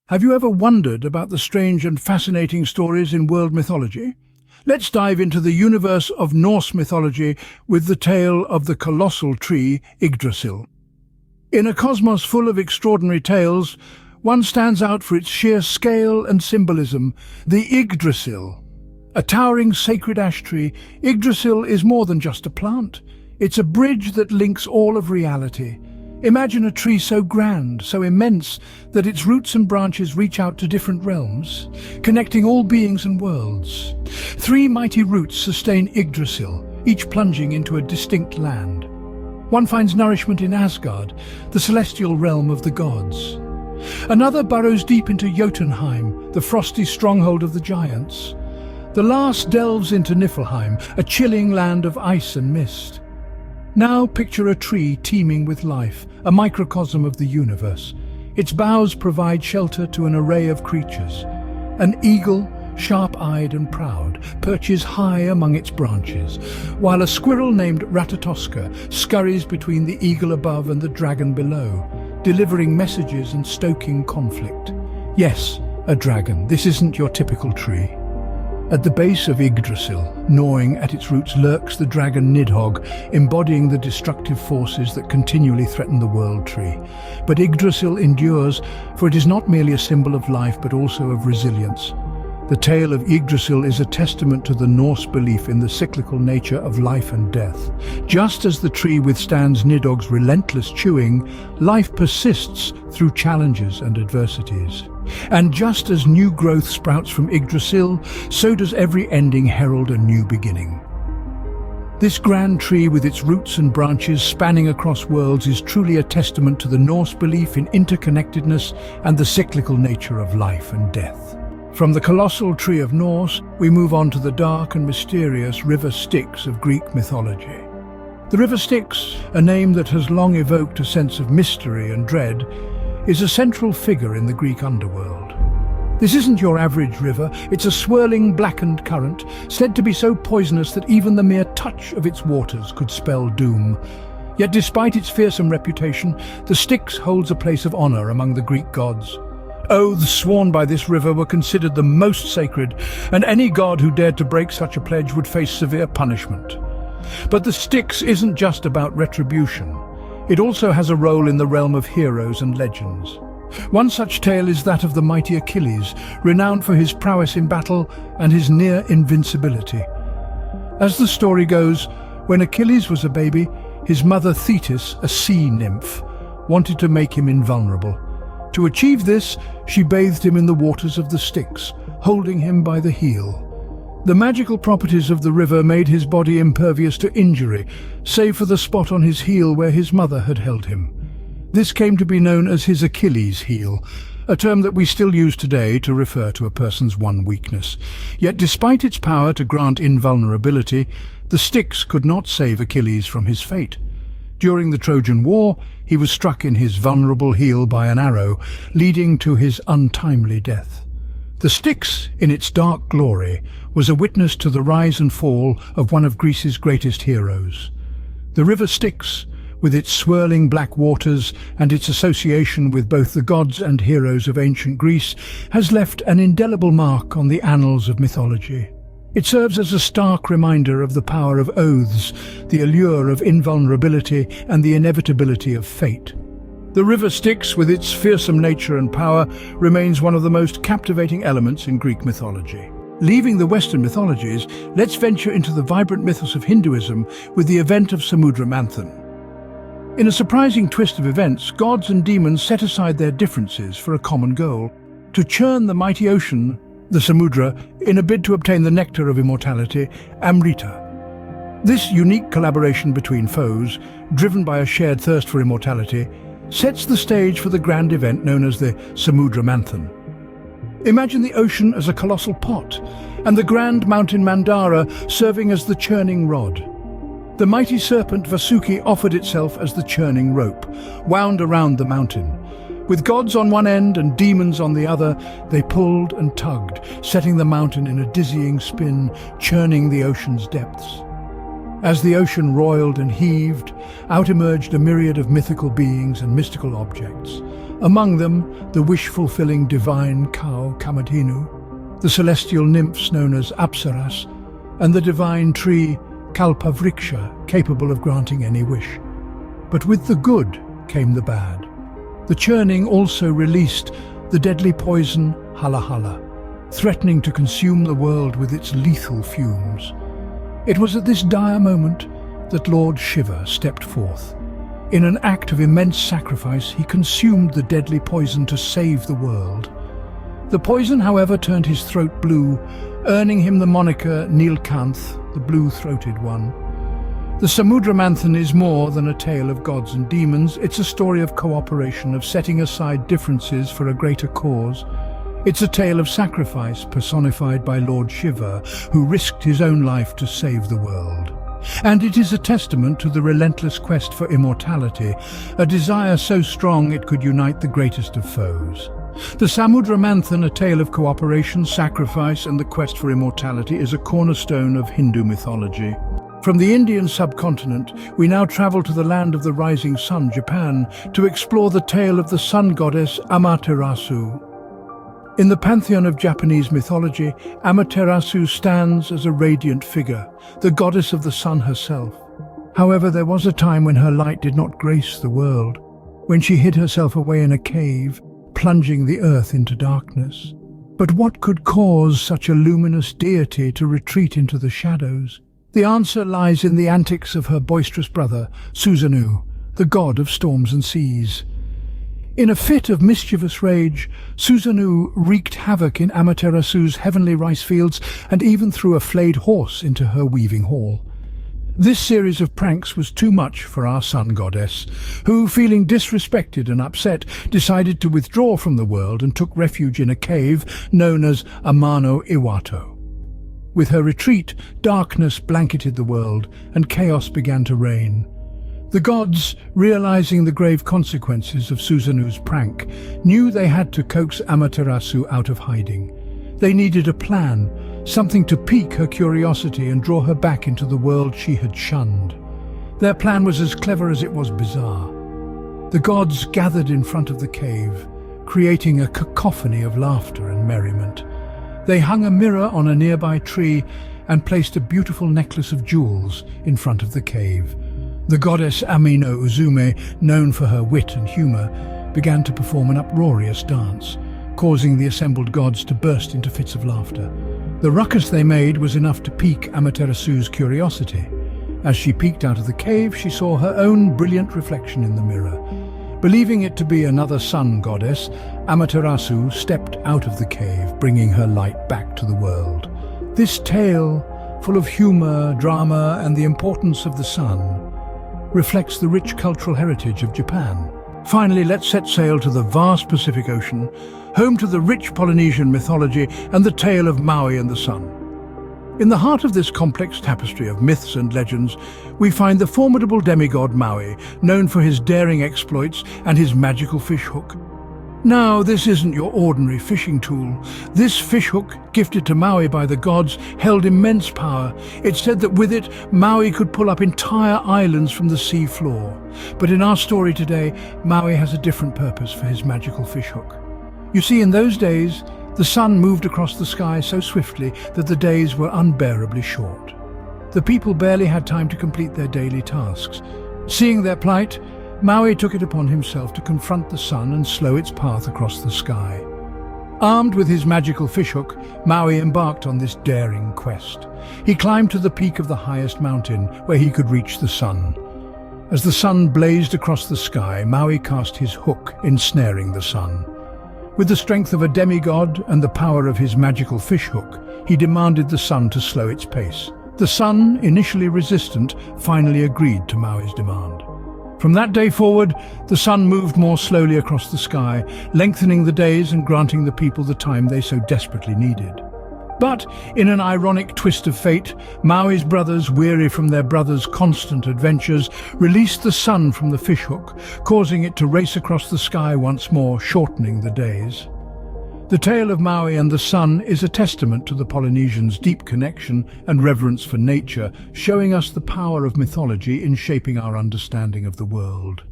Have you ever wondered about the strange and fascinating stories in world mythology? Let's dive into the universe of Norse mythology with the tale of the colossal tree Yggdrasil. In a cosmos full of extraordinary tales, one stands out for its sheer scale and symbolism: the Yggdrasil. A towering sacred ash tree, Yggdrasil is more than just a plant. It's a bridge that links all of reality. Imagine a tree so grand, so immense, that its roots and branches reach out to different realms, connecting all beings and worlds. Three mighty roots sustain Yggdrasil, each plunging into a distinct land. One finds nourishment in Asgard, the celestial realm of the gods. Another burrows deep into Jotunheim, the frosty stronghold of the giants. The last delves into Niflheim, a chilling land of ice and mist. Now picture a tree teeming with life, a microcosm of the universe. Its boughs provide shelter to an array of creatures. An eagle, sharp-eyed and proud, perches high among its branches, while a squirrel named Ratatoska scurries between the eagle above and the dragon below, delivering messages and stoking conflict. Yes, a dragon. This isn't your typical tree. At the base of Yggdrasil, gnawing at its roots, lurks the dragon Nidhogg, embodying the destructive forces that continually threaten the world tree. But Yggdrasil endures, for it is not merely a symbol of life but also of resilience. The tale of Yggdrasil is a testament to the Norse belief in the cyclical nature of life and death. Just as the tree withstands Nidhogg's relentless chewing, life persists through challenges and adversities. And just as new growth sprouts from Yggdrasil, so does every ending herald a new beginning. This grand tree, with its roots and branches spanning across worlds, is truly a testament to the Norse belief in interconnectedness and the cyclical nature of life and death. From the colossal tree of Norse, we move on to the dark and mysterious river Styx of Greek mythology. The river Styx, a name that has long evoked a sense of mystery and dread, is a central figure in the Greek underworld. This isn't your average river. It's a swirling, blackened current, said to be so poisonous that even the mere touch of its waters could spell doom. Yet despite its fearsome reputation, the Styx holds a place of honor among the Greek gods. Oaths sworn by this river were considered the most sacred, and any god who dared to break such a pledge would face severe punishment. But the Styx isn't just about retribution. It also has a role in the realm of heroes and legends. One such tale is that of the mighty Achilles, renowned for his prowess in battle and his near invincibility. As the story goes, when Achilles was a baby, his mother Thetis, a sea nymph, wanted to make him invulnerable. To achieve this, she bathed him in the waters of the Styx, holding him by the heel. The magical properties of the river made his body impervious to injury, save for the spot on his heel where his mother had held him. This came to be known as his Achilles heel, a term that we still use today to refer to a person's one weakness. Yet despite its power to grant invulnerability, the Styx could not save Achilles from his fate. During the Trojan War, he was struck in his vulnerable heel by an arrow, leading to his untimely death. The Styx, in its dark glory, was a witness to the rise and fall of one of Greece's greatest heroes. The river Styx, with its swirling black waters and its association with both the gods and heroes of ancient Greece, has left an indelible mark on the annals of mythology. It serves as a stark reminder of the power of oaths, the allure of invulnerability, and the inevitability of fate. The river Styx, with its fearsome nature and power, remains one of the most captivating elements in Greek mythology. Leaving the Western mythologies, let's venture into the vibrant mythos of Hinduism with the event of Samudra Manthan. In a surprising twist of events, gods and demons set aside their differences for a common goal: to churn the mighty ocean, the Samudra, in a bid to obtain the nectar of immortality, Amrita. This unique collaboration between foes, driven by a shared thirst for immortality, sets the stage for the grand event known as the Samudra Manthan. Imagine the ocean as a colossal pot, and the grand mountain Mandara serving as the churning rod. The mighty serpent Vasuki offered itself as the churning rope, wound around the mountain. With gods on one end and demons on the other, they pulled and tugged, setting the mountain in a dizzying spin, churning the ocean's depths. As the ocean roiled and heaved, out emerged a myriad of mythical beings and mystical objects. Among them, the wish-fulfilling divine cow Kamadhenu, the celestial nymphs known as Apsaras, and the divine tree Kalpavriksha, capable of granting any wish. But with the good came the bad. The Churning also released the deadly poison Halahala, threatening to consume the world with its lethal fumes. It was at this dire moment that Lord Shiva stepped forth. In an act of immense sacrifice, he consumed the deadly poison to save the world. The poison, however, turned his throat blue, earning him the moniker Nilkanth, the blue-throated one. The Samudra Manthan is more than a tale of gods and demons. It's a story of cooperation, of setting aside differences for a greater cause. It's a tale of sacrifice personified by Lord Shiva, who risked his own life to save the world. And it is a testament to the relentless quest for immortality, a desire so strong it could unite the greatest of foes. The Samudra Manthan, a tale of cooperation, sacrifice, and the quest for immortality, is a cornerstone of Hindu mythology. From the Indian subcontinent, we now travel to the land of the rising sun, Japan, to explore the tale of the sun goddess Amaterasu. In the pantheon of Japanese mythology, Amaterasu stands as a radiant figure, the goddess of the sun herself. However, there was a time when her light did not grace the world, when she hid herself away in a cave, plunging the earth into darkness. But what could cause such a luminous deity to retreat into the shadows? The answer lies in the antics of her boisterous brother, Susanoo, the god of storms and seas. In a fit of mischievous rage, Susanoo wreaked havoc in Amaterasu's heavenly rice fields and even threw a flayed horse into her weaving hall. This series of pranks was too much for our sun goddess, who, feeling disrespected and upset, decided to withdraw from the world and took refuge in a cave known as Amano Iwato. With her retreat, darkness blanketed the world and chaos began to reign. The gods, realizing the grave consequences of Susanoo's prank, knew they had to coax Amaterasu out of hiding. They needed a plan, something to pique her curiosity and draw her back into the world she had shunned. Their plan was as clever as it was bizarre. The gods gathered in front of the cave, creating a cacophony of laughter and merriment. They hung a mirror on a nearby tree and placed a beautiful necklace of jewels in front of the cave. The goddess Amino Uzume, known for her wit and humor, began to perform an uproarious dance, causing the assembled gods to burst into fits of laughter. The ruckus they made was enough to pique Amaterasu's curiosity. As she peeked out of the cave, she saw her own brilliant reflection in the mirror. Believing it to be another sun goddess, Amaterasu stepped out of the cave, bringing her light back to the world. This tale, full of humor, drama, and the importance of the sun, reflects the rich cultural heritage of Japan. Finally, let's set sail to the vast Pacific Ocean, home to the rich Polynesian mythology and the tale of Maui and the sun. In the heart of this complex tapestry of myths and legends, we find the formidable demigod Maui, known for his daring exploits and his magical fishhook. Now, this isn't your ordinary fishing tool. This fishhook, gifted to Maui by the gods, held immense power. It's said that with it, Maui could pull up entire islands from the sea floor. But in our story today, Maui has a different purpose for his magical fishhook. You see, in those days, the sun moved across the sky so swiftly that the days were unbearably short. The people barely had time to complete their daily tasks. Seeing their plight, Maui took it upon himself to confront the sun and slow its path across the sky. Armed with his magical fishhook, Maui embarked on this daring quest. He climbed to the peak of the highest mountain, where he could reach the sun. As the sun blazed across the sky, Maui cast his hook, ensnaring the sun. With the strength of a demigod and the power of his magical fishhook, he demanded the sun to slow its pace. The sun, initially resistant, finally agreed to Maui's demand. From that day forward, the sun moved more slowly across the sky, lengthening the days and granting the people the time they so desperately needed. But, in an ironic twist of fate, Maui's brothers, weary from their brother's constant adventures, released the sun from the fishhook, causing it to race across the sky once more, shortening the days. The tale of Maui and the sun is a testament to the Polynesians' deep connection and reverence for nature, showing us the power of mythology in shaping our understanding of the world.